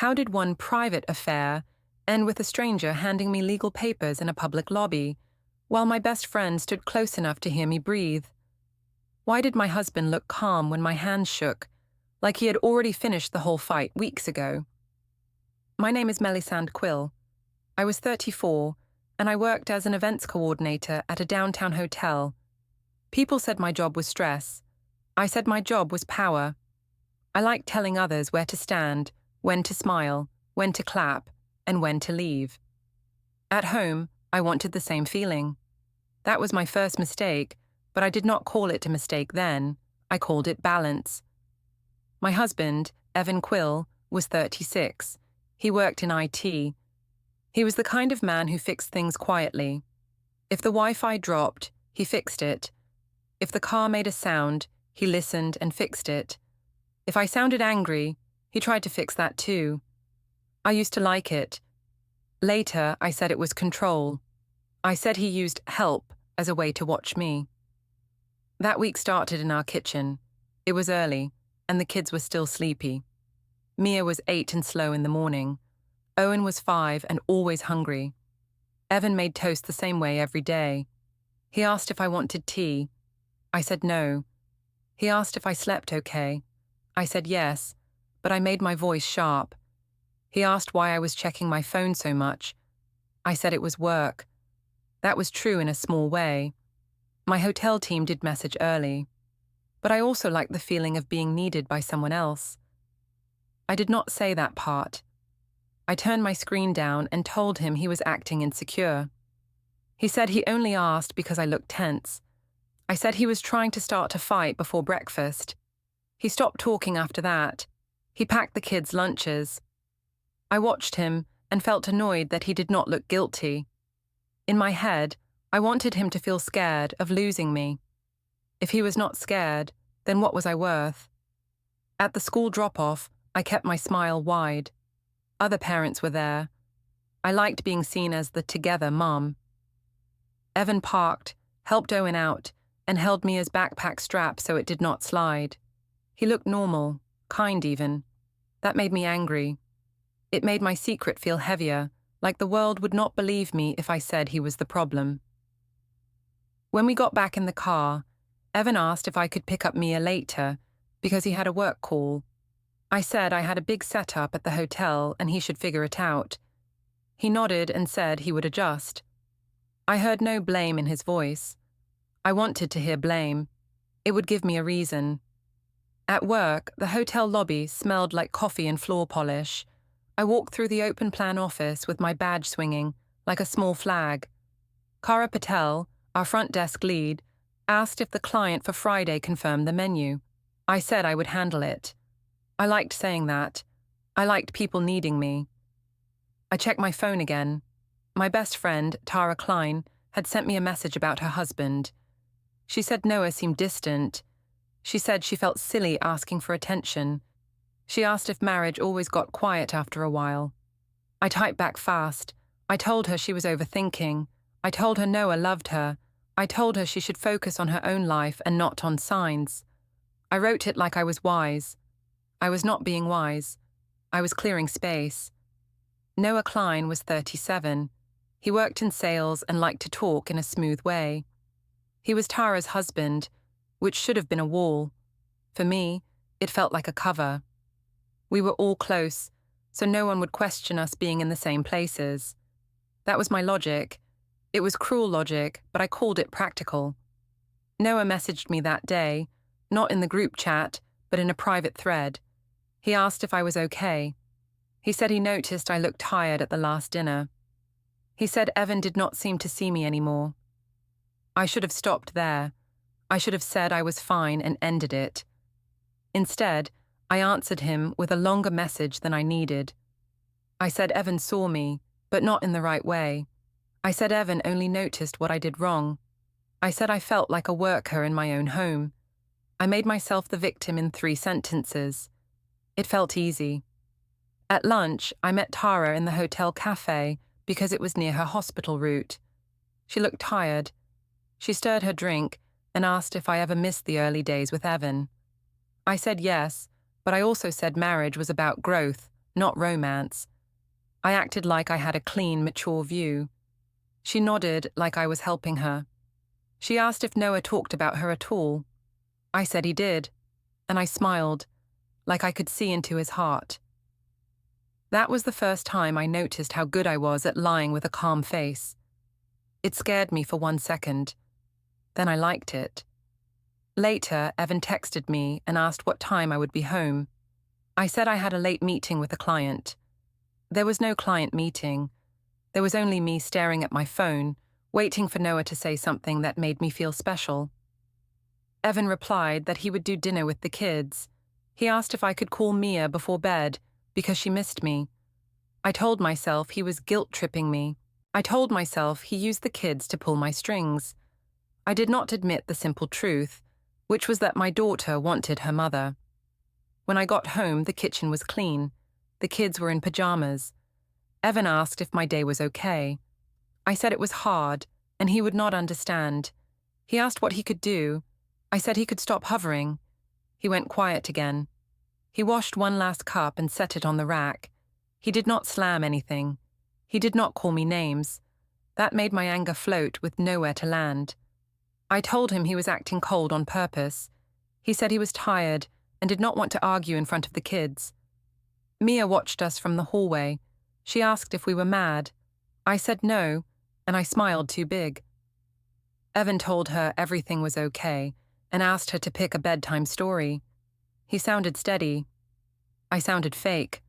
How did one private affair end with a stranger handing me legal papers in a public lobby, while my best friend stood close enough to hear me breathe? Why did my husband look calm when my hands shook, like he had already finished the whole fight weeks ago? My name is Melisande Quill. I was 34, and I worked as an events coordinator at a downtown hotel. People said my job was stress. I said my job was power. I liked telling others where to stand, when to smile, when to clap, and when to leave. At home, I wanted the same feeling. That was my first mistake, but I did not call it a mistake then. I called it balance. My husband, Evan Quill, was 36. He worked in IT. He was the kind of man who fixed things quietly. If the Wi-Fi dropped, he fixed it. If the car made a sound, he listened and fixed it. If I sounded angry, he tried to fix that too. I used to like it. Later, I said it was control. I said he used help as a way to watch me. That week started in our kitchen. It was early, and the kids were still sleepy. Mia was 8 and slow in the morning. Owen was 5 and always hungry. Evan made toast the same way every day. He asked if I wanted tea. I said no. He asked if I slept okay. I said yes, but I made my voice sharp. He asked why I was checking my phone so much. I said it was work. That was true in a small way. My hotel team did message early, but I also liked the feeling of being needed by someone else. I did not say that part. I turned my screen down and told him he was acting insecure. He said he only asked because I looked tense. I said he was trying to start a fight before breakfast. He stopped talking after that. He packed the kids' lunches. I watched him and felt annoyed that he did not look guilty. In my head, I wanted him to feel scared of losing me. If he was not scared, then what was I worth? At the school drop-off, I kept my smile wide. Other parents were there. I liked being seen as the together mom. Evan parked, helped Owen out, and held Mia's backpack strap so it did not slide. He looked normal, kind even. That made me angry. It made my secret feel heavier, like the world would not believe me if I said he was the problem. When we got back in the car, Evan asked if I could pick up Mia later, because he had a work call. I said I had a big setup at the hotel and he should figure it out. He nodded and said he would adjust. I heard no blame in his voice. I wanted to hear blame. It would give me a reason. At work, the hotel lobby smelled like coffee and floor polish. I walked through the open-plan office with my badge swinging, like a small flag. Kara Patel, our front desk lead, asked if the client for Friday confirmed the menu. I said I would handle it. I liked saying that. I liked people needing me. I checked my phone again. My best friend, Tara Klein, had sent me a message about her husband. She said Noah seemed distant. She said she felt silly asking for attention. She asked if marriage always got quiet after a while. I typed back fast. I told her she was overthinking. I told her Noah loved her. I told her she should focus on her own life and not on signs. I wrote it like I was wise. I was not being wise. I was clearing space. Noah Klein was 37. He worked in sales and liked to talk in a smooth way. He was Tara's husband, which should have been a wall. For me, it felt like a cover. We were all close, so no one would question us being in the same places. That was my logic. It was cruel logic, but I called it practical. Noah messaged me that day, not in the group chat, but in a private thread. He asked if I was okay. He said he noticed I looked tired at the last dinner. He said Evan did not seem to see me anymore. I should have stopped there. I should have said I was fine and ended it. Instead, I answered him with a longer message than I needed. I said Evan saw me, but not in the right way. I said Evan only noticed what I did wrong. I said I felt like a worker in my own home. I made myself the victim in 3 sentences. It felt easy. At lunch, I met Tara in the hotel cafe because it was near her hospital route. She looked tired. She stirred her drink and asked if I ever missed the early days with Evan. I said yes, but I also said marriage was about growth, not romance. I acted like I had a clean, mature view. She nodded like I was helping her. She asked if Noah talked about her at all. I said he did, and I smiled, like I could see into his heart. That was the first time I noticed how good I was at lying with a calm face. It scared me for 1 second. Then I liked it. Later, Evan texted me and asked what time I would be home. I said I had a late meeting with a client. There was no client meeting. There was only me staring at my phone, waiting for Noah to say something that made me feel special. Evan replied that he would do dinner with the kids. He asked if I could call Mia before bed, because she missed me. I told myself he was guilt-tripping me. I told myself he used the kids to pull my strings. I did not admit the simple truth, which was that my daughter wanted her mother. When I got home, the kitchen was clean. The kids were in pajamas. Evan asked if my day was okay. I said it was hard, and he would not understand. He asked what he could do. I said he could stop hovering. He went quiet again. He washed one last cup and set it on the rack. He did not slam anything. He did not call me names. That made my anger float with nowhere to land. I told him he was acting cold on purpose. He said he was tired and did not want to argue in front of the kids. Mia watched us from the hallway. She asked if we were mad. I said no, and I smiled too big. Evan told her everything was okay and asked her to pick a bedtime story. He sounded steady. I sounded fake.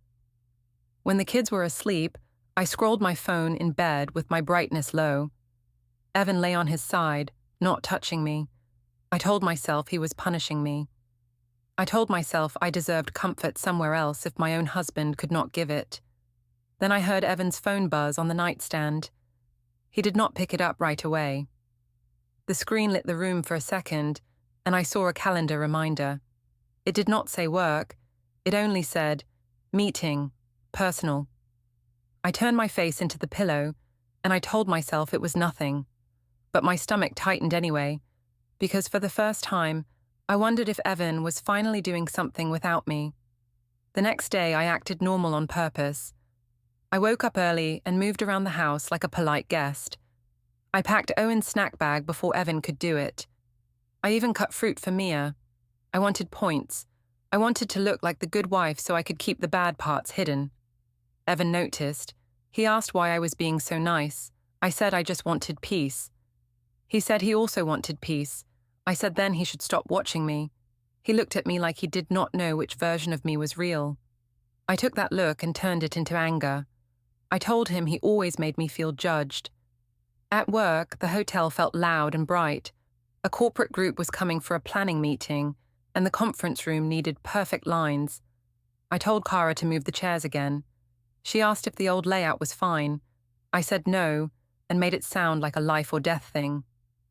When the kids were asleep, I scrolled my phone in bed with my brightness low. Evan lay on his side, not touching me. I told myself he was punishing me. I told myself I deserved comfort somewhere else if my own husband could not give it. Then I heard Evan's phone buzz on the nightstand. He did not pick it up right away. The screen lit the room for a second, and I saw a calendar reminder. It did not say work. It only said, meeting, personal. I turned my face into the pillow, and I told myself it was nothing. But my stomach tightened anyway, because for the first time, I wondered if Evan was finally doing something without me. The next day, I acted normal on purpose. I woke up early and moved around the house like a polite guest. I packed Owen's snack bag before Evan could do it. I even cut fruit for Mia. I wanted points. I wanted to look like the good wife so I could keep the bad parts hidden. Evan noticed. He asked why I was being so nice. I said I just wanted peace. He said he also wanted peace. I said then he should stop watching me. He looked at me like he did not know which version of me was real. I took that look and turned it into anger. I told him he always made me feel judged. At work, the hotel felt loud and bright. A corporate group was coming for a planning meeting, and the conference room needed perfect lines. I told Kara to move the chairs again. She asked if the old layout was fine. I said no, and made it sound like a life or death thing.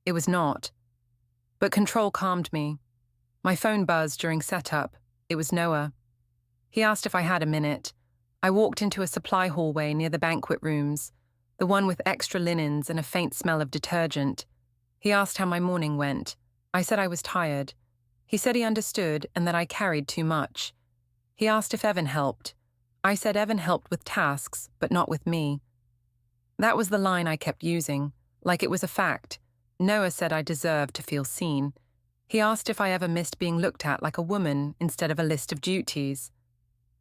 It was not. But control calmed me. My phone buzzed during setup. It was Noah. He asked if I had a minute. I walked into a supply hallway near the banquet rooms, the one with extra linens and a faint smell of detergent. He asked how my morning went. I said I was tired. He said he understood and that I carried too much. He asked if Evan helped. I said Evan helped with tasks, but not with me. That was the line I kept using, like it was a fact. Noah said I deserved to feel seen. He asked if I ever missed being looked at like a woman instead of a list of duties.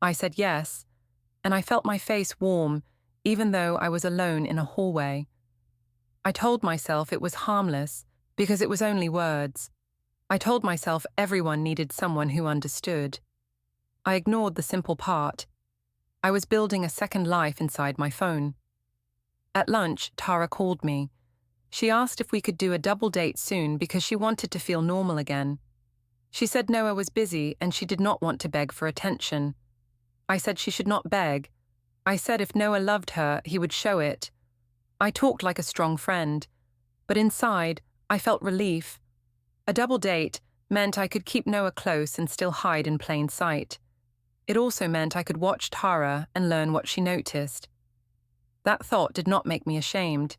I said yes, and I felt my face warm, even though I was alone in a hallway. I told myself it was harmless because it was only words. I told myself everyone needed someone who understood. I ignored the simple part. I was building a second life inside my phone. At lunch, Tara called me. She asked if we could do a double date soon because she wanted to feel normal again. She said Noah was busy and she did not want to beg for attention. I said she should not beg. I said if Noah loved her, he would show it. I talked like a strong friend, but inside, I felt relief. A double date meant I could keep Noah close and still hide in plain sight. It also meant I could watch Tara and learn what she noticed. That thought did not make me ashamed.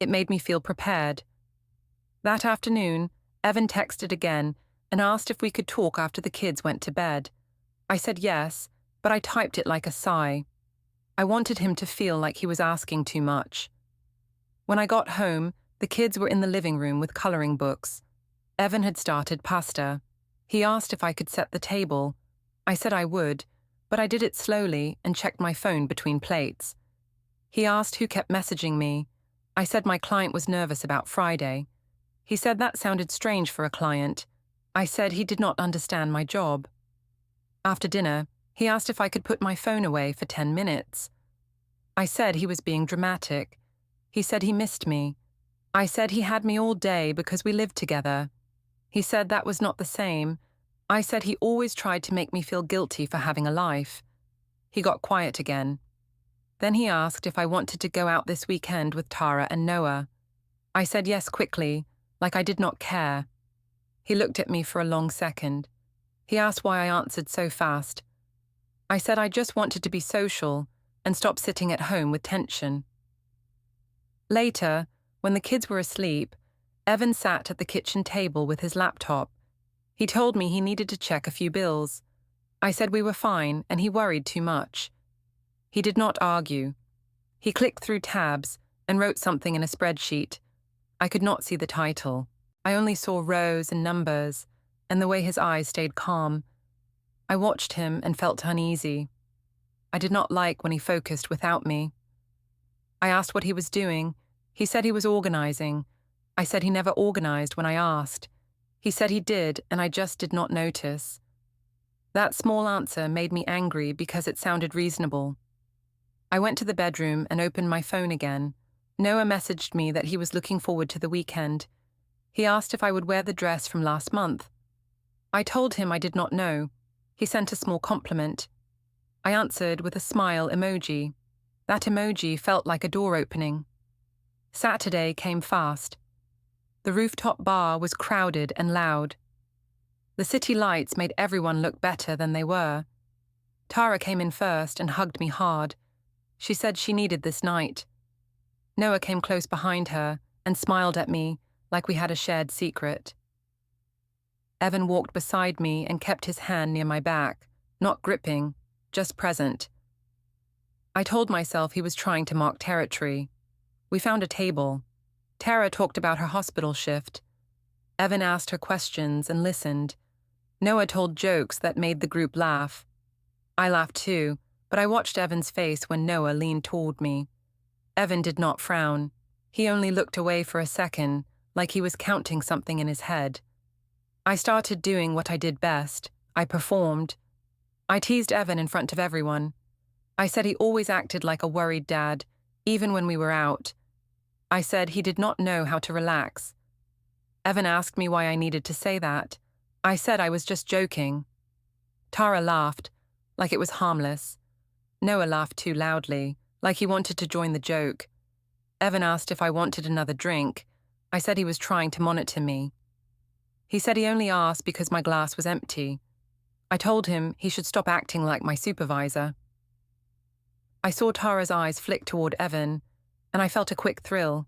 It made me feel prepared. That afternoon, Evan texted again and asked if we could talk after the kids went to bed. I said yes, but I typed it like a sigh. I wanted him to feel like he was asking too much. When I got home, the kids were in the living room with coloring books. Evan had started pasta. He asked if I could set the table. I said I would, but I did it slowly and checked my phone between plates. He asked who kept messaging me. I said my client was nervous about Friday. He said that sounded strange for a client. I said he did not understand my job. After dinner, he asked if I could put my phone away for 10 minutes. I said he was being dramatic. He said he missed me. I said he had me all day because we lived together. He said that was not the same. I said he always tried to make me feel guilty for having a life. He got quiet again. Then he asked if I wanted to go out this weekend with Tara and Noah. I said yes quickly, like I did not care. He looked at me for a long second. He asked why I answered so fast. I said I just wanted to be social and stop sitting at home with tension. Later, when the kids were asleep, Evan sat at the kitchen table with his laptop. He told me he needed to check a few bills. I said we were fine and he worried too much. He did not argue. He clicked through tabs and wrote something in a spreadsheet. I could not see the title. I only saw rows and numbers, and the way his eyes stayed calm. I watched him and felt uneasy. I did not like when he focused without me. I asked what he was doing. He said he was organizing. I said he never organized when I asked. He said he did, and I just did not notice. That small answer made me angry because it sounded reasonable. I went to the bedroom and opened my phone again. Noah messaged me that he was looking forward to the weekend. He asked if I would wear the dress from last month. I told him I did not know. He sent a small compliment. I answered with a smile emoji. That emoji felt like a door opening. Saturday came fast. The rooftop bar was crowded and loud. The city lights made everyone look better than they were. Tara came in first and hugged me hard. She said she needed this night. Noah came close behind her and smiled at me like we had a shared secret. Evan walked beside me and kept his hand near my back, not gripping, just present. I told myself he was trying to mark territory. We found a table. Tara talked about her hospital shift. Evan asked her questions and listened. Noah told jokes that made the group laugh. I laughed too, but I watched Evan's face when Noah leaned toward me. Evan did not frown. He only looked away for a second, like he was counting something in his head. I started doing what I did best. I performed. I teased Evan in front of everyone. I said he always acted like a worried dad, even when we were out. I said he did not know how to relax. Evan asked me why I needed to say that. I said I was just joking. Tara laughed, like it was harmless. Noah laughed too loudly, like he wanted to join the joke. Evan asked if I wanted another drink. I said he was trying to monitor me. He said he only asked because my glass was empty. I told him he should stop acting like my supervisor. I saw Tara's eyes flick toward Evan, and I felt a quick thrill.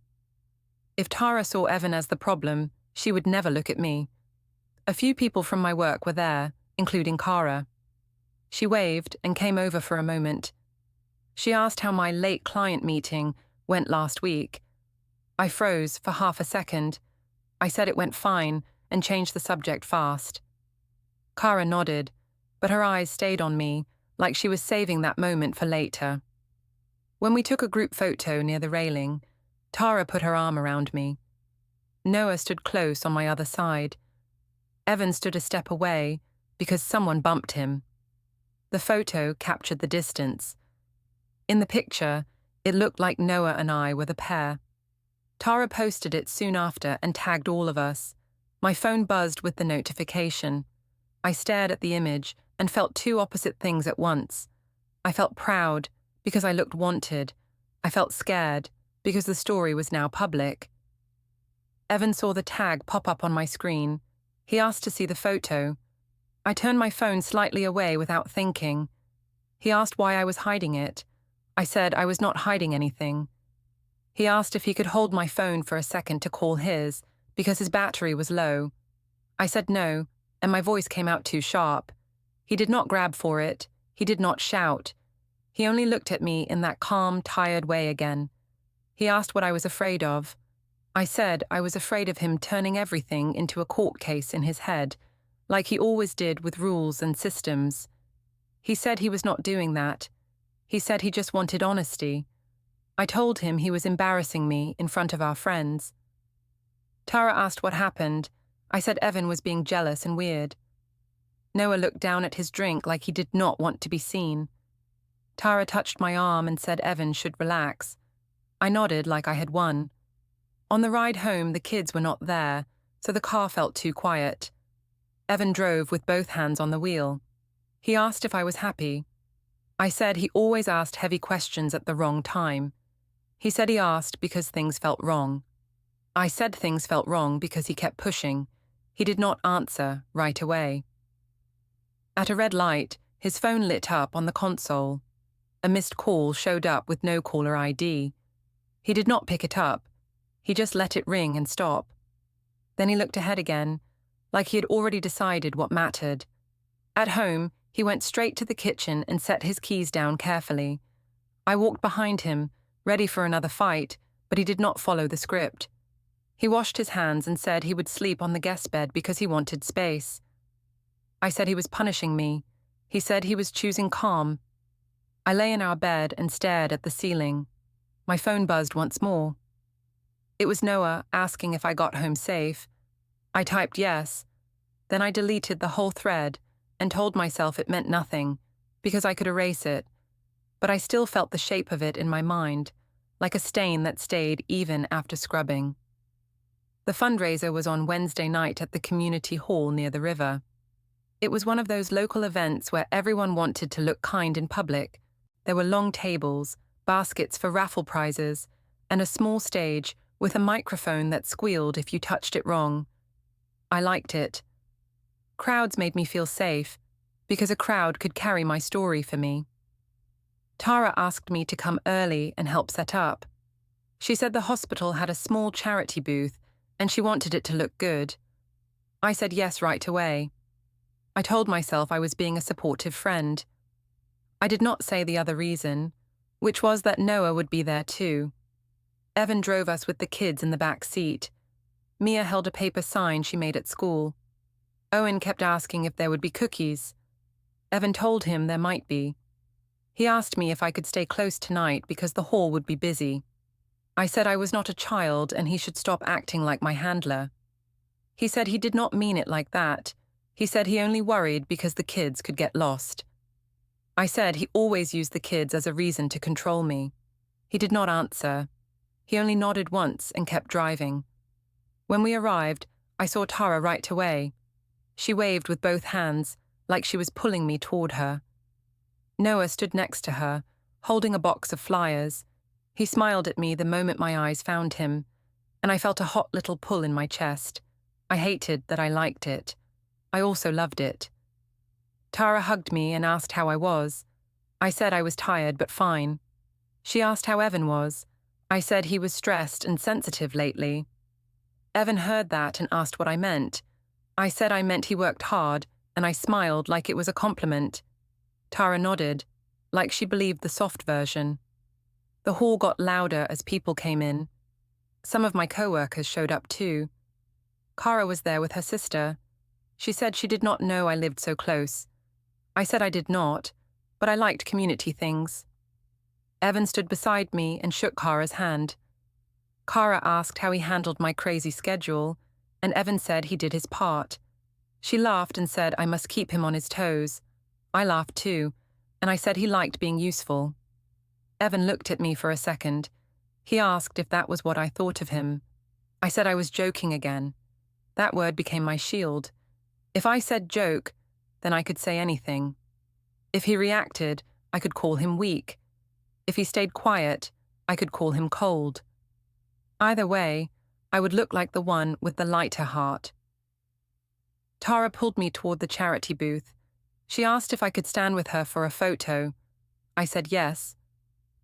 If Tara saw Evan as the problem, she would never look at me. A few people from my work were there, including Cara. She waved and came over for a moment. She asked how my late client meeting went last week. I froze for half a second. I said it went fine and changed the subject fast. Cara nodded, but her eyes stayed on me, like she was saving that moment for later. When we took a group photo near the railing, Tara put her arm around me. Noah stood close on my other side. Evan stood a step away because someone bumped him. The photo captured the distance. In the picture, it looked like Noah and I were the pair. Tara posted it soon after and tagged all of us. My phone buzzed with the notification. I stared at the image and felt two opposite things at once. I felt proud because I looked wanted. I felt scared because the story was now public. Evan saw the tag pop up on my screen. He asked to see the photo. I turned my phone slightly away without thinking. He asked why I was hiding it. I said I was not hiding anything. He asked if he could hold my phone for a second to call his, because his battery was low. I said no, and my voice came out too sharp. He did not grab for it. He did not shout. He only looked at me in that calm, tired way again. He asked what I was afraid of. I said I was afraid of him turning everything into a court case in his head, like he always did with rules and systems. He said he was not doing that. He said he just wanted honesty. I told him he was embarrassing me in front of our friends. Tara asked what happened. I said Evan was being jealous and weird. Noah looked down at his drink like he did not want to be seen. Tara touched my arm and said Evan should relax. I nodded like I had won. On the ride home, the kids were not there, so the car felt too quiet. Evan drove with both hands on the wheel. He asked if I was happy. I said he always asked heavy questions at the wrong time. He said he asked because things felt wrong. I said things felt wrong because he kept pushing. He did not answer right away. At a red light, his phone lit up on the console. A missed call showed up with no caller ID. He did not pick it up. He just let it ring and stop. Then he looked ahead again, like he had already decided what mattered. At home, he went straight to the kitchen and set his keys down carefully. I walked behind him, ready for another fight, but he did not follow the script. He washed his hands and said he would sleep on the guest bed because he wanted space. I said he was punishing me. He said he was choosing calm. I lay in our bed and stared at the ceiling. My phone buzzed once more. It was Noah asking if I got home safe. I typed yes. Then I deleted the whole thread and told myself it meant nothing, because I could erase it. But I still felt the shape of it in my mind, like a stain that stayed even after scrubbing. The fundraiser was on Wednesday night at the community hall near the river. It was one of those local events where everyone wanted to look kind in public. There were long tables, baskets for raffle prizes, and a small stage with a microphone that squealed if you touched it wrong. I liked it. Crowds made me feel safe, because a crowd could carry my story for me. Tara asked me to come early and help set up. She said the hospital had a small charity booth, and she wanted it to look good. I said yes right away. I told myself I was being a supportive friend. I did not say the other reason, which was that Noah would be there too. Evan drove us with the kids in the back seat. Mia held a paper sign she made at school. Owen kept asking if there would be cookies. Evan told him there might be. He asked me if I could stay close tonight because the hall would be busy. I said I was not a child and he should stop acting like my handler. He said he did not mean it like that. He said he only worried because the kids could get lost. I said he always used the kids as a reason to control me. He did not answer. He only nodded once and kept driving. When we arrived, I saw Tara right away. She waved with both hands, like she was pulling me toward her. Noah stood next to her, holding a box of flyers. He smiled at me the moment my eyes found him, and I felt a hot little pull in my chest. I hated that I liked it. I also loved it. Tara hugged me and asked how I was. I said I was tired but fine. She asked how Evan was. I said he was stressed and sensitive lately. Evan heard that and asked what I meant. I said I meant he worked hard, and I smiled like it was a compliment. Tara nodded, like she believed the soft version. The hall got louder as people came in. Some of my co-workers showed up too. Cara was there with her sister. She said she did not know I lived so close. I said I did not, but I liked community things. Evan stood beside me and shook Cara's hand. Cara asked how he handled my crazy schedule, and Evan said he did his part. She laughed and said I must keep him on his toes. I laughed too, and I said he liked being useful. Evan looked at me for a second. He asked if that was what I thought of him. I said I was joking again. That word became my shield. If I said joke, then I could say anything. If he reacted, I could call him weak. If he stayed quiet, I could call him cold. Either way, I would look like the one with the lighter heart. Tara pulled me toward the charity booth. She asked if I could stand with her for a photo. I said yes.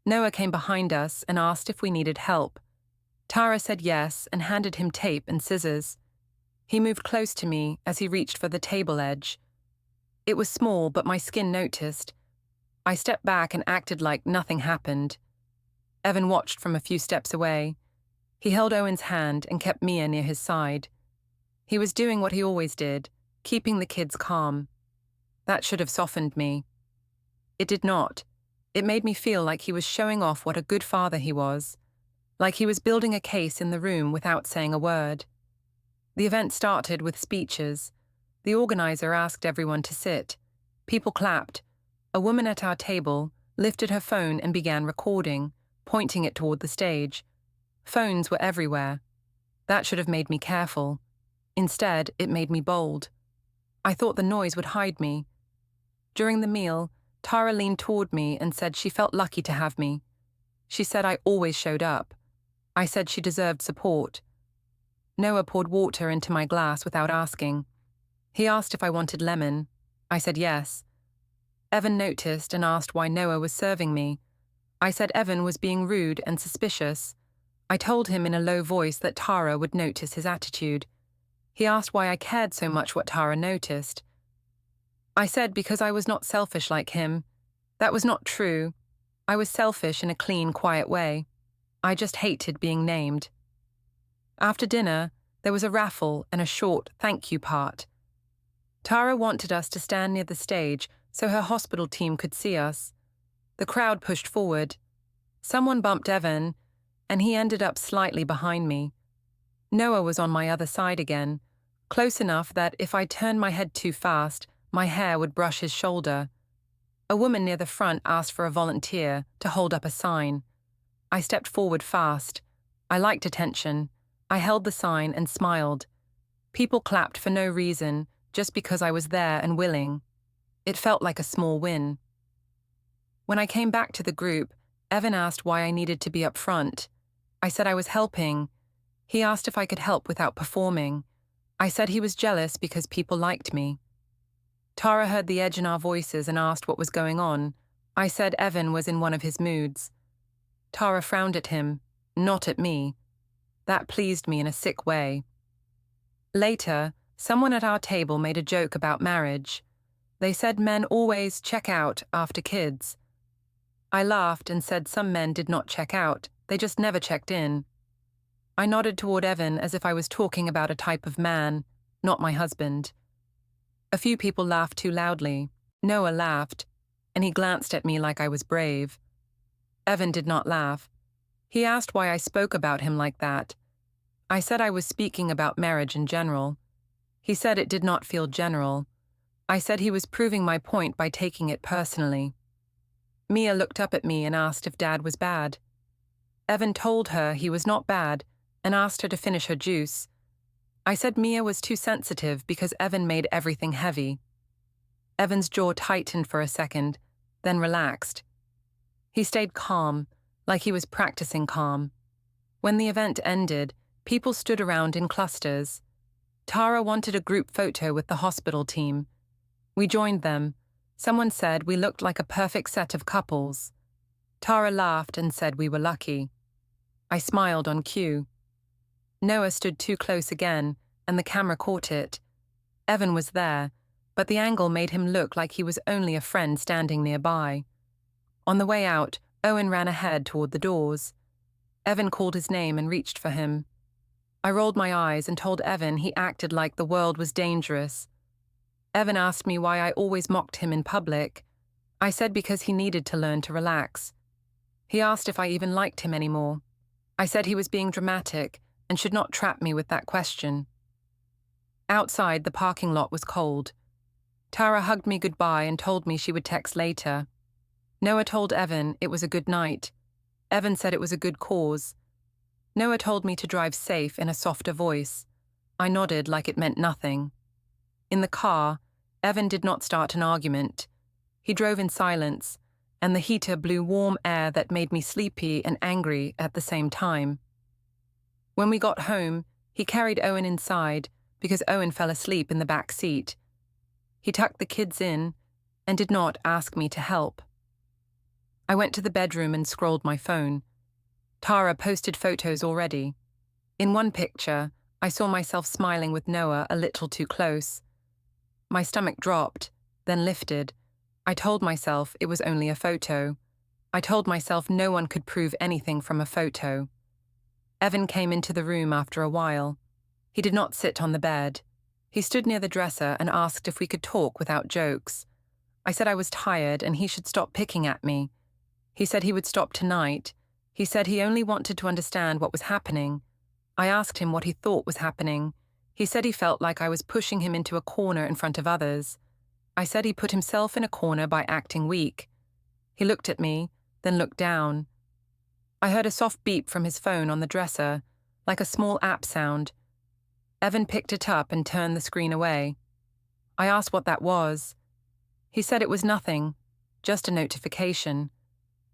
Noah came behind us and asked if we needed help. Tara said yes and handed him tape and scissors. He moved close to me as he reached for the table edge. It was small, but my skin noticed. I stepped back and acted like nothing happened. Evan watched from a few steps away. He held Owen's hand and kept Mia near his side. He was doing what he always did, keeping the kids calm. That should have softened me. It did not. It made me feel like he was showing off what a good father he was, like he was building a case in the room without saying a word. The event started with speeches. The organizer asked everyone to sit. People clapped. A woman at our table lifted her phone and began recording, pointing it toward the stage. Phones were everywhere. That should have made me careful. Instead, it made me bold. I thought the noise would hide me. During the meal, Tara leaned toward me and said she felt lucky to have me. She said I always showed up. I said she deserved support. Noah poured water into my glass without asking. He asked if I wanted lemon. I said yes. Evan noticed and asked why Noah was serving me. I said Evan was being rude and suspicious. I told him in a low voice that Tara would notice his attitude. He asked why I cared so much what Tara noticed. I said because I was not selfish like him. That was not true. I was selfish in a clean, quiet way. I just hated being named. After dinner, there was a raffle and a short thank you part. Tara wanted us to stand near the stage so her hospital team could see us. The crowd pushed forward. Someone bumped Evan, and he ended up slightly behind me. Noah was on my other side again, close enough that if I turned my head too fast, my hair would brush his shoulder. A woman near the front asked for a volunteer to hold up a sign. I stepped forward fast. I liked attention. I held the sign and smiled. People clapped for no reason, just because I was there and willing. It felt like a small win. When I came back to the group, Evan asked why I needed to be up front. I said I was helping. He asked if I could help without performing. I said he was jealous because people liked me. Tara heard the edge in our voices and asked what was going on. I said Evan was in one of his moods. Tara frowned at him, not at me. That pleased me in a sick way. Later, someone at our table made a joke about marriage. They said men always check out after kids. I laughed and said some men did not check out, they just never checked in. I nodded toward Evan as if I was talking about a type of man, not my husband. A few people laughed too loudly. Noah laughed, and he glanced at me like I was brave. Evan did not laugh. He asked why I spoke about him like that. I said I was speaking about marriage in general. He said it did not feel general. I said he was proving my point by taking it personally. Mia looked up at me and asked if Dad was bad. Evan told her he was not bad and asked her to finish her juice. I said Mia was too sensitive because Evan made everything heavy. Evan's jaw tightened for a second, then relaxed. He stayed calm, like he was practicing calm. When the event ended, people stood around in clusters. Tara wanted a group photo with the hospital team. We joined them. Someone said we looked like a perfect set of couples. Tara laughed and said we were lucky. I smiled on cue. Noah stood too close again, and the camera caught it. Evan was there, but the angle made him look like he was only a friend standing nearby. On the way out, Owen ran ahead toward the doors. Evan called his name and reached for him. I rolled my eyes and told Evan he acted like the world was dangerous. Evan asked me why I always mocked him in public. I said because he needed to learn to relax. He asked if I even liked him anymore. I said he was being dramatic and should not trap me with that question. Outside, the parking lot was cold. Tara hugged me goodbye and told me she would text later. Noah told Evan it was a good night. Evan said it was a good cause. Noah told me to drive safe in a softer voice. I nodded like it meant nothing. In the car, Evan did not start an argument. He drove in silence, and the heater blew warm air that made me sleepy and angry at the same time. When we got home, he carried Owen inside because Owen fell asleep in the back seat. He tucked the kids in and did not ask me to help. I went to the bedroom and scrolled my phone. Tara posted photos already. In one picture, I saw myself smiling with Noah a little too close. My stomach dropped, then lifted. I told myself it was only a photo. I told myself no one could prove anything from a photo. Evan came into the room after a while. He did not sit on the bed. He stood near the dresser and asked if we could talk without jokes. I said I was tired and he should stop picking at me. He said he would stop tonight. He said he only wanted to understand what was happening. I asked him what he thought was happening. He said he felt like I was pushing him into a corner in front of others. I said he put himself in a corner by acting weak. He looked at me, then looked down. I heard a soft beep from his phone on the dresser, like a small app sound. Evan picked it up and turned the screen away. I asked what that was. He said it was nothing, just a notification.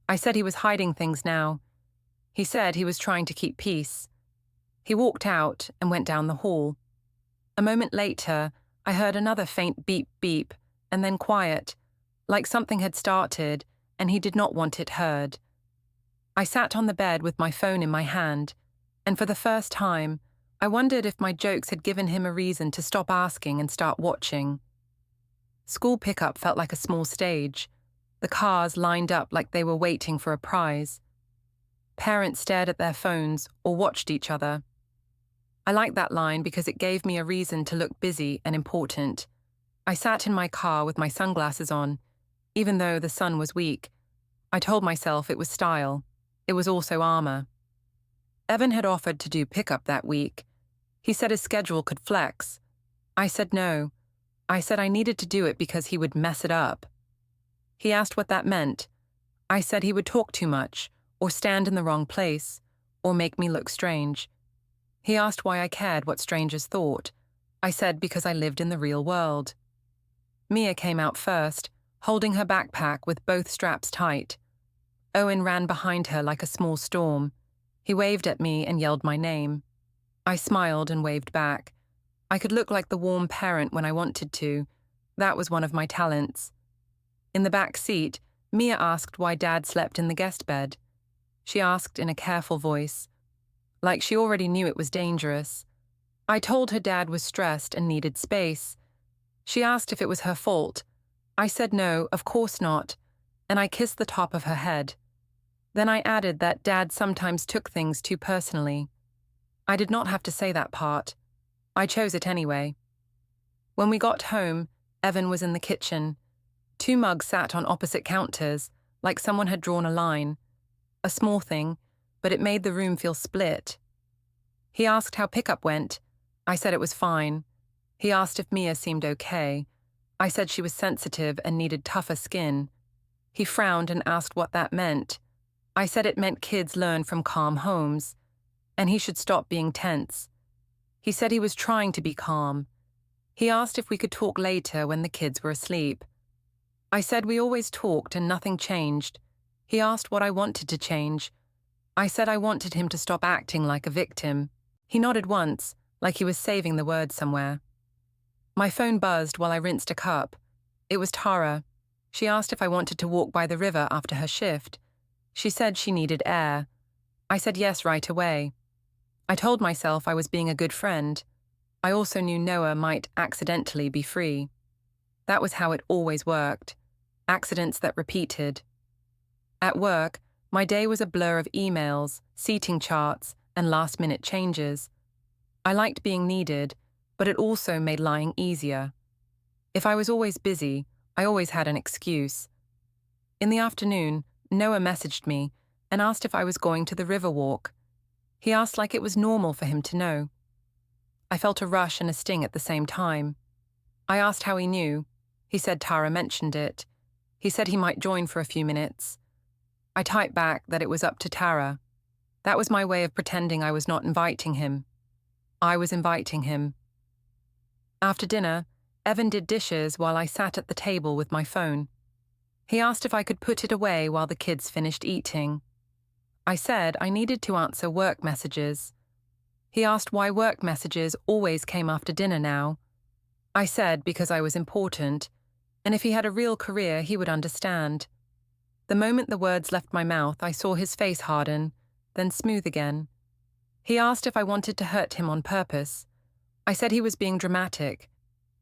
I said he was hiding things now. He said he was trying to keep peace. He walked out and went down the hall. A moment later, I heard another faint beep beep, and then quiet, like something had started and he did not want it heard. I sat on the bed with my phone in my hand, and for the first time, I wondered if my jokes had given him a reason to stop asking and start watching. School pickup felt like a small stage. The cars lined up like they were waiting for a prize. Parents stared at their phones or watched each other. I liked that line because it gave me a reason to look busy and important. I sat in my car with my sunglasses on. Even though the sun was weak, I told myself it was style. It was also armor. Evan had offered to do pickup that week. He said his schedule could flex. I said no. I said I needed to do it because he would mess it up. He asked what that meant. I said he would talk too much, or stand in the wrong place, or make me look strange. He asked why I cared what strangers thought. I said because I lived in the real world. Mia came out first, holding her backpack with both straps tight. Owen ran behind her like a small storm. He waved at me and yelled my name. I smiled and waved back. I could look like the warm parent when I wanted to. That was one of my talents. In the back seat, Mia asked why Dad slept in the guest bed. She asked in a careful voice, like she already knew it was dangerous. I told her Dad was stressed and needed space. She asked if it was her fault. I said no, of course not, and I kissed the top of her head. Then I added that Dad sometimes took things too personally. I did not have to say that part. I chose it anyway. When we got home, Evan was in the kitchen. 2 mugs sat on opposite counters, like someone had drawn a line. A small thing, but it made the room feel split. He asked how pickup went. I said it was fine. He asked if Mia seemed okay. I said she was sensitive and needed tougher skin. He frowned and asked what that meant. I said it meant kids learn from calm homes, and he should stop being tense. He said he was trying to be calm. He asked if we could talk later when the kids were asleep. I said we always talked and nothing changed. He asked what I wanted to change. I said I wanted him to stop acting like a victim. He nodded once, like he was saving the words somewhere. My phone buzzed while I rinsed a cup. It was Tara. She asked if I wanted to walk by the river after her shift. She said she needed air. I said yes right away. I told myself I was being a good friend. I also knew Noah might accidentally be free. That was how it always worked. Accidents that repeated. At work, my day was a blur of emails, seating charts, and last-minute changes. I liked being needed, but it also made lying easier. If I was always busy, I always had an excuse. In the afternoon, Noah messaged me and asked if I was going to the river walk. He asked like it was normal for him to know. I felt a rush and a sting at the same time. I asked how he knew. He said Tara mentioned it. He said he might join for a few minutes. I typed back that it was up to Tara. That was my way of pretending I was not inviting him. I was inviting him. After dinner, Evan did dishes while I sat at the table with my phone. He asked if I could put it away while the kids finished eating. I said I needed to answer work messages. He asked why work messages always came after dinner now. I said because I was important, and if he had a real career, he would understand. The moment the words left my mouth, I saw his face harden, then smooth again. He asked if I wanted to hurt him on purpose. I said he was being dramatic.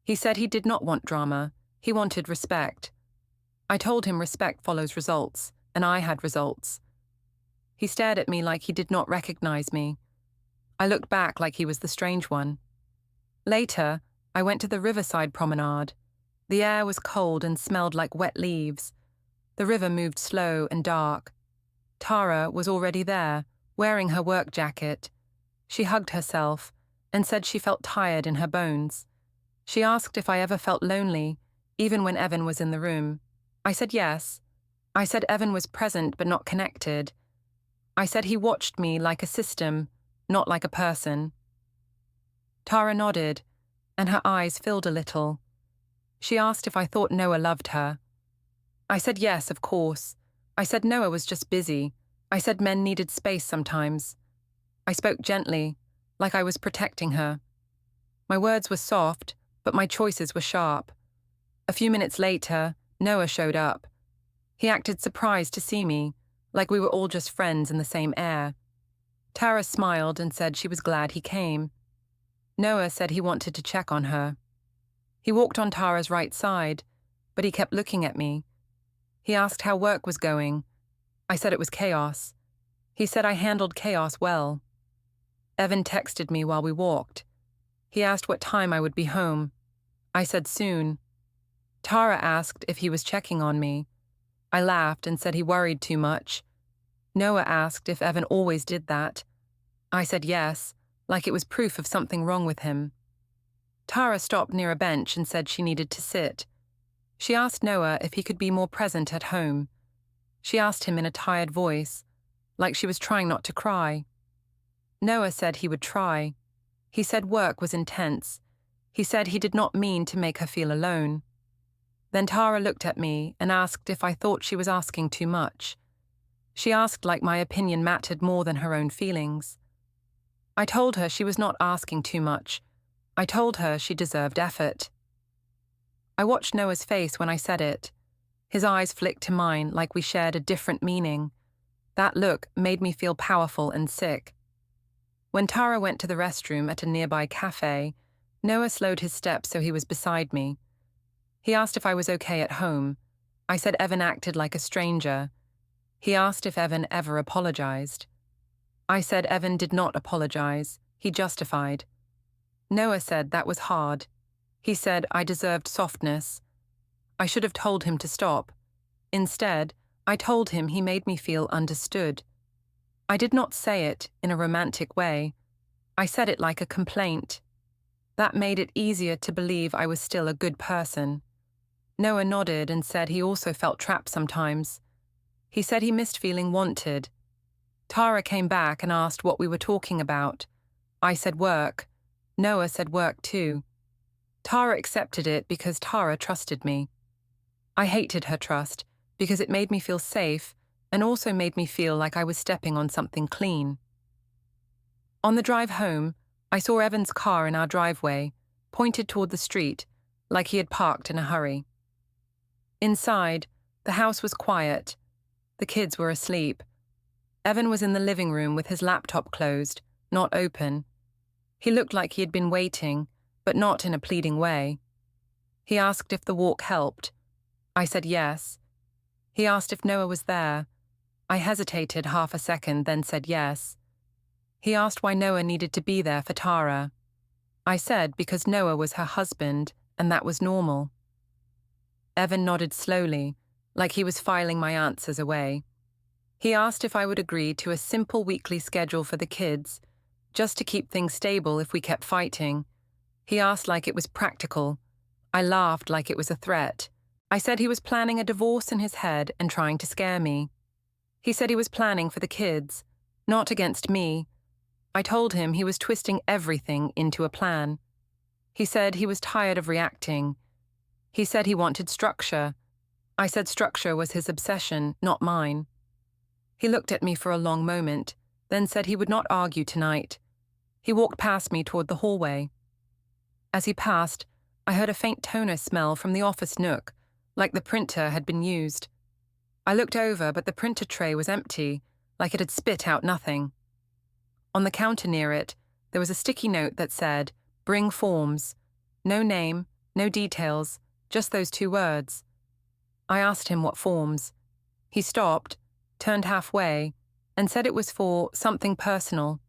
He said he did not want drama. He wanted respect. I told him respect follows results, and I had results. He stared at me like he did not recognize me. I looked back like he was the strange one. Later, I went to the riverside promenade. The air was cold and smelled like wet leaves. The river moved slow and dark. Tara was already there, wearing her work jacket. She hugged herself and said she felt tired in her bones. She asked if I ever felt lonely, even when Evan was in the room. I said yes. I said Evan was present but not connected. I said he watched me like a system, not like a person. Tara nodded, and her eyes filled a little. She asked if I thought Noah loved her. I said yes, of course. I said Noah was just busy. I said men needed space sometimes. I spoke gently, like I was protecting her. My words were soft, but my choices were sharp. A few minutes later, Noah showed up. He acted surprised to see me, like we were all just friends in the same air. Tara smiled and said she was glad he came. Noah said he wanted to check on her. He walked on Tara's right side, but he kept looking at me. He asked how work was going. I said it was chaos. He said I handled chaos well. Evan texted me while we walked. He asked what time I would be home. I said soon. Tara asked if he was checking on me. I laughed and said he worried too much. Noah asked if Evan always did that. I said yes, like it was proof of something wrong with him. Tara stopped near a bench and said she needed to sit. She asked Noah if he could be more present at home. She asked him in a tired voice, like she was trying not to cry. Noah said he would try. He said work was intense. He said he did not mean to make her feel alone. Then Tara looked at me and asked if I thought she was asking too much. She asked like my opinion mattered more than her own feelings. I told her she was not asking too much. I told her she deserved effort. I watched Noah's face when I said it. His eyes flicked to mine like we shared a different meaning. That look made me feel powerful and sick. When Tara went to the restroom at a nearby cafe, Noah slowed his steps so he was beside me. He asked if I was okay at home. I said Evan acted like a stranger. He asked if Evan ever apologized. I said Evan did not apologize. He justified. Noah said that was hard. He said I deserved softness. I should have told him to stop. Instead, I told him he made me feel understood. I did not say it in a romantic way. I said it like a complaint. That made it easier to believe I was still a good person. Noah nodded and said he also felt trapped sometimes. He said he missed feeling wanted. Tara came back and asked what we were talking about. I said work. Noah said work too. Tara accepted it because Tara trusted me. I hated her trust because it made me feel safe and also made me feel like I was stepping on something clean. On the drive home, I saw Evan's car in our driveway, pointed toward the street, like he had parked in a hurry. Inside, the house was quiet. The kids were asleep. Evan was in the living room with his laptop closed, not open. He looked like he had been waiting, but not in a pleading way. He asked if the walk helped. I said yes. He asked if Noah was there. I hesitated half a second, then said yes. He asked why Noah needed to be there for Tara. I said because Noah was her husband, and that was normal. Evan nodded slowly, like he was filing my answers away. He asked if I would agree to a simple weekly schedule for the kids, just to keep things stable if we kept fighting. He asked like it was practical. I laughed like it was a threat. I said he was planning a divorce in his head and trying to scare me. He said he was planning for the kids, not against me. I told him he was twisting everything into a plan. He said he was tired of reacting. He said he wanted structure. I said structure was his obsession, not mine. He looked at me for a long moment, then said he would not argue tonight. He walked past me toward the hallway. As he passed, I heard a faint toner smell from the office nook, like the printer had been used. I looked over, but the printer tray was empty, like it had spit out nothing. On the counter near it, there was a sticky note that said, "Bring forms." No name, no details, just those 2 words. I asked him what forms. He stopped, turned halfway, and said it was for something personal.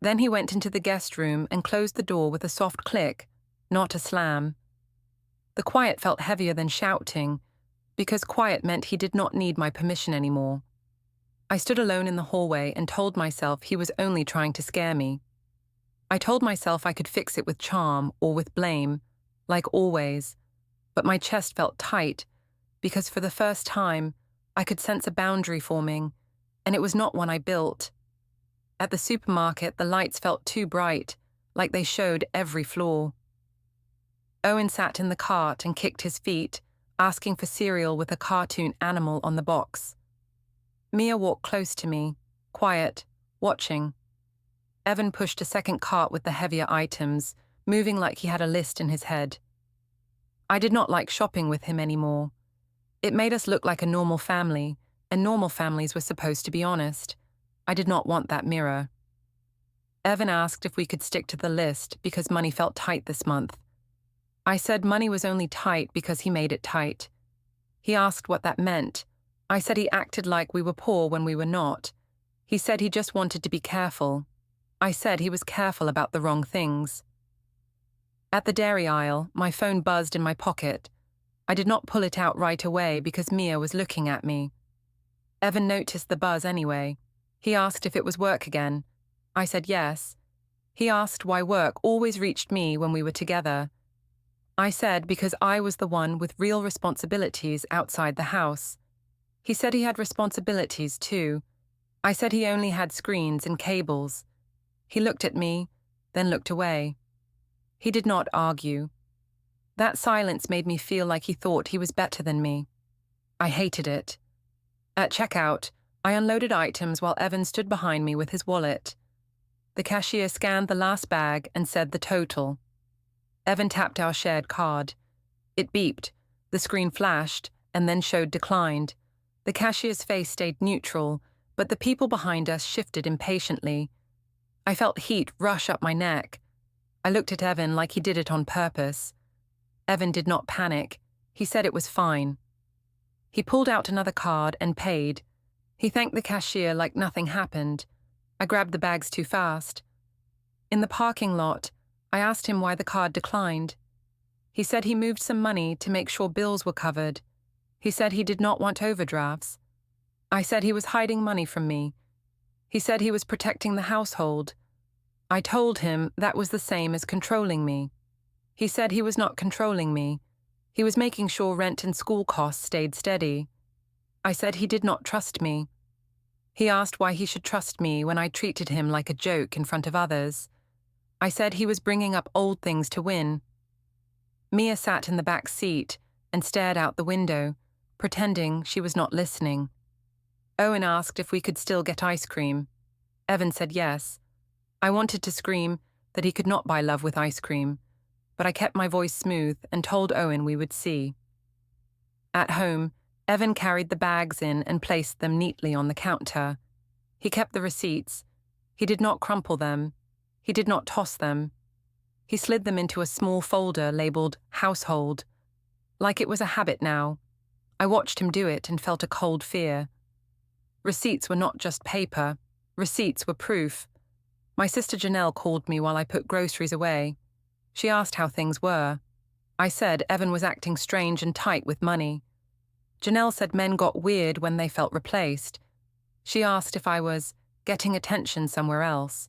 Then he went into the guest room and closed the door with a soft click, not a slam. The quiet felt heavier than shouting, because quiet meant he did not need my permission anymore. I stood alone in the hallway and told myself he was only trying to scare me. I told myself I could fix it with charm or with blame, like always, but my chest felt tight because for the first time I could sense a boundary forming, and it was not one I built. At the supermarket, the lights felt too bright, like they showed every flaw. Owen sat in the cart and kicked his feet, asking for cereal with a cartoon animal on the box. Mia walked close to me, quiet, watching. Evan pushed a second cart with the heavier items, moving like he had a list in his head. I did not like shopping with him anymore. It made us look like a normal family, and normal families were supposed to be honest. I did not want that mirror. Evan asked if we could stick to the list because money felt tight this month. I said money was only tight because he made it tight. He asked what that meant. I said he acted like we were poor when we were not. He said he just wanted to be careful. I said he was careful about the wrong things. At the dairy aisle, my phone buzzed in my pocket. I did not pull it out right away because Mia was looking at me. Evan noticed the buzz anyway. He asked if it was work again. I said yes. He asked why work always reached me when we were together. I said because I was the one with real responsibilities outside the house. He said he had responsibilities too. I said he only had screens and cables. He looked at me, then looked away. He did not argue. That silence made me feel like he thought he was better than me. I hated it. At checkout, I unloaded items while Evan stood behind me with his wallet. The cashier scanned the last bag and said the total. Evan tapped our shared card. It beeped, the screen flashed, and then showed declined. The cashier's face stayed neutral, but the people behind us shifted impatiently. I felt heat rush up my neck. I looked at Evan like he did it on purpose. Evan did not panic. He said it was fine. He pulled out another card and paid. He thanked the cashier like nothing happened. I grabbed the bags too fast. In the parking lot, I asked him why the card declined. He said he moved some money to make sure bills were covered. He said he did not want overdrafts. I said he was hiding money from me. He said he was protecting the household. I told him that was the same as controlling me. He said he was not controlling me. He was making sure rent and school costs stayed steady. I said he did not trust me. He asked why he should trust me when I treated him like a joke in front of others. I said he was bringing up old things to win. Mia sat in the back seat and stared out the window, pretending she was not listening. Owen asked if we could still get ice cream. Evan said yes. I wanted to scream that he could not buy love with ice cream, but I kept my voice smooth and told Owen we would see. At home, Evan carried the bags in and placed them neatly on the counter. He kept the receipts. He did not crumple them. He did not toss them. He slid them into a small folder labeled household. Like it was a habit now. I watched him do it and felt a cold fear. Receipts were not just paper. Receipts were proof. My sister Janelle called me while I put groceries away. She asked how things were. I said Evan was acting strange and tight with money. Janelle said men got weird when they felt replaced. She asked if I was getting attention somewhere else.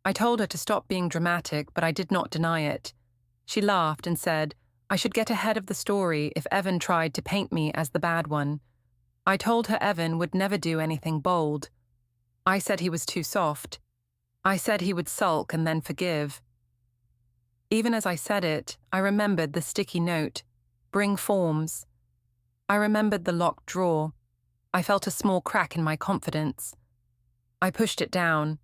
I told her to stop being dramatic, but I did not deny it. She laughed and said I should get ahead of the story if Evan tried to paint me as the bad one. I told her Evan would never do anything bold. I said he was too soft. I said he would sulk and then forgive. Even as I said it, I remembered the sticky note, bring forms. I remembered the locked drawer. I felt a small crack in my confidence. I pushed it down.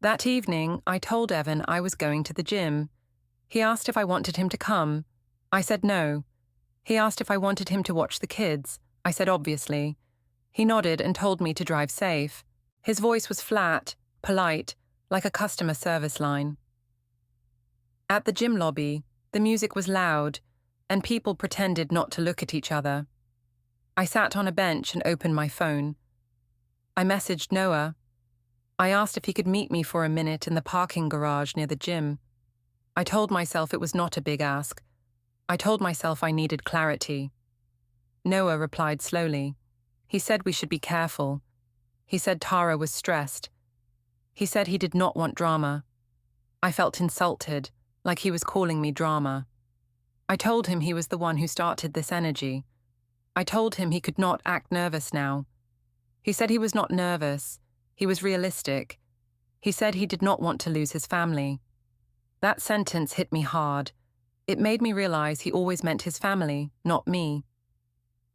That evening, I told Evan I was going to the gym. He asked if I wanted him to come. I said no. He asked if I wanted him to watch the kids. I said obviously. He nodded and told me to drive safe. His voice was flat, polite, like a customer service line. At the gym lobby, the music was loud, and people pretended not to look at each other. I sat on a bench and opened my phone. I messaged Noah. I asked if he could meet me for a minute in the parking garage near the gym. I told myself it was not a big ask. I told myself I needed clarity. Noah replied slowly. He said we should be careful. He said Tara was stressed. He said he did not want drama. I felt insulted, like he was calling me drama. I told him he was the one who started this energy. I told him he could not act nervous now. He said he was not nervous. He was realistic. He said he did not want to lose his family. That sentence hit me hard. It made me realize he always meant his family, not me.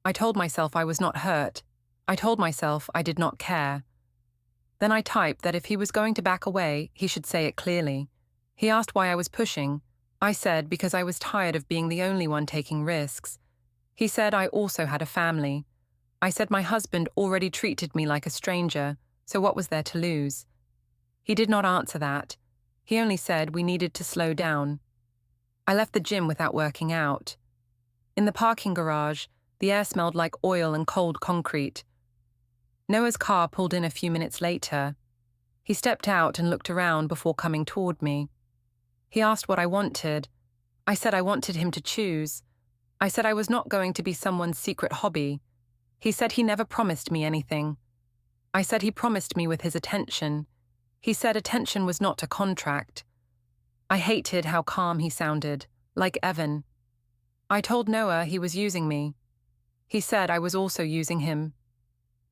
I told myself I was not hurt. I told myself I did not care. Then I typed that if he was going to back away, he should say it clearly. He asked why I was pushing. I said because I was tired of being the only one taking risks. He said I also had a family. I said my husband already treated me like a stranger, so what was there to lose? He did not answer that. He only said we needed to slow down. I left the gym without working out. In the parking garage, the air smelled like oil and cold concrete. Noah's car pulled in a few minutes later. He stepped out and looked around before coming toward me. He asked what I wanted. I said I wanted him to choose. I said I was not going to be someone's secret hobby. He said he never promised me anything. I said he promised me with his attention. He said attention was not a contract. I hated how calm he sounded, like Evan. I told Noah he was using me. He said I was also using him.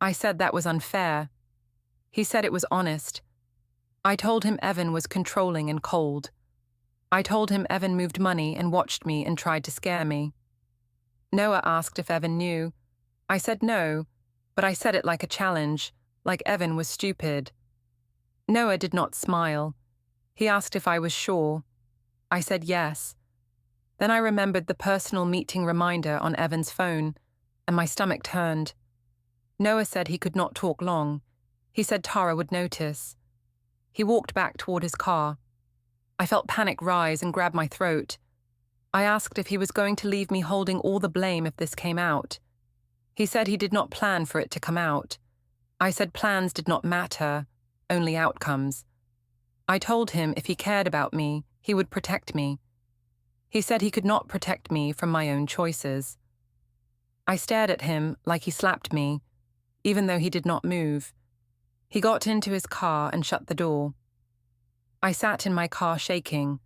I said that was unfair. He said it was honest. I told him Evan was controlling and cold. I told him Evan moved money and watched me and tried to scare me. Noah asked if Evan knew. I said no, but I said it like a challenge, like Evan was stupid. Noah did not smile. He asked if I was sure. I said yes. Then I remembered the personal meeting reminder on Evan's phone, and my stomach turned. Noah said he could not talk long. He said Tara would notice. He walked back toward his car. I felt panic rise and grab my throat. I asked if he was going to leave me holding all the blame if this came out. He said he did not plan for it to come out. I said plans did not matter, only outcomes. I told him if he cared about me, he would protect me. He said he could not protect me from my own choices. I stared at him like he slapped me, even though he did not move. He got into his car and shut the door. I sat in my car shaking,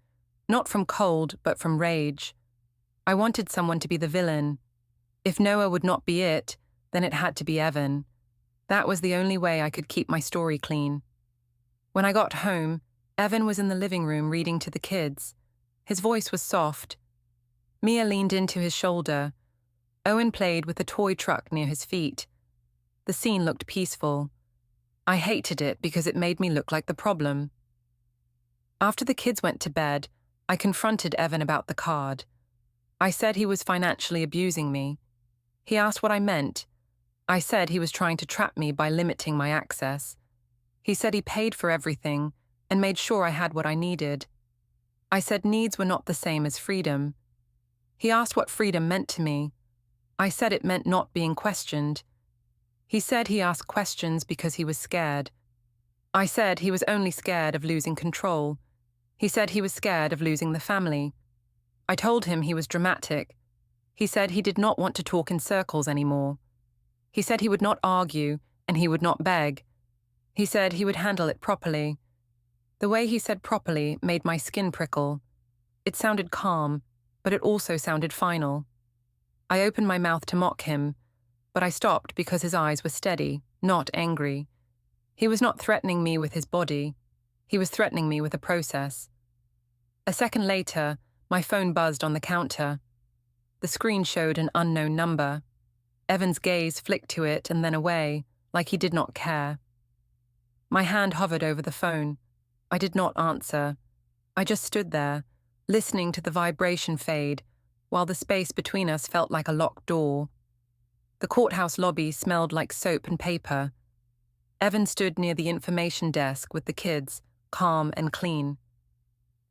not from cold, but from rage. I wanted someone to be the villain. If Noah would not be it, then it had to be Evan. That was the only way I could keep my story clean. When I got home, Evan was in the living room reading to the kids. His voice was soft. Mia leaned into his shoulder. Owen played with a toy truck near his feet. The scene looked peaceful. I hated it because it made me look like the problem. After the kids went to bed, I confronted Evan about the card. I said he was financially abusing me. He asked what I meant. I said he was trying to trap me by limiting my access. He said he paid for everything and made sure I had what I needed. I said needs were not the same as freedom. He asked what freedom meant to me. I said it meant not being questioned. He said he asked questions because he was scared. I said he was only scared of losing control. He said he was scared of losing the family. I told him he was dramatic. He said he did not want to talk in circles anymore. He said he would not argue and he would not beg. He said he would handle it properly. The way he said properly made my skin prickle. It sounded calm, but it also sounded final. I opened my mouth to mock him, but I stopped because his eyes were steady, not angry. He was not threatening me with his body. He was threatening me with a process. A second later, my phone buzzed on the counter. The screen showed an unknown number. Evan's gaze flicked to it and then away, like he did not care. My hand hovered over the phone. I did not answer. I just stood there, listening to the vibration fade, while the space between us felt like a locked door. The courthouse lobby smelled like soap and paper. Evan stood near the information desk with the kids, calm and clean.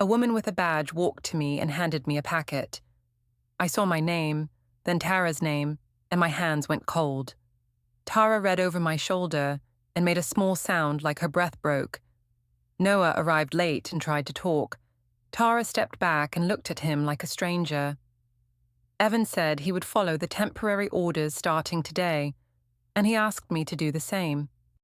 A woman with a badge walked to me and handed me a packet. I saw my name, then Tara's name, and my hands went cold. Tara read over my shoulder and made a small sound like her breath broke. Noah arrived late and tried to talk. Tara stepped back and looked at him like a stranger. Evan said he would follow the temporary orders starting today, and he asked me to do the same.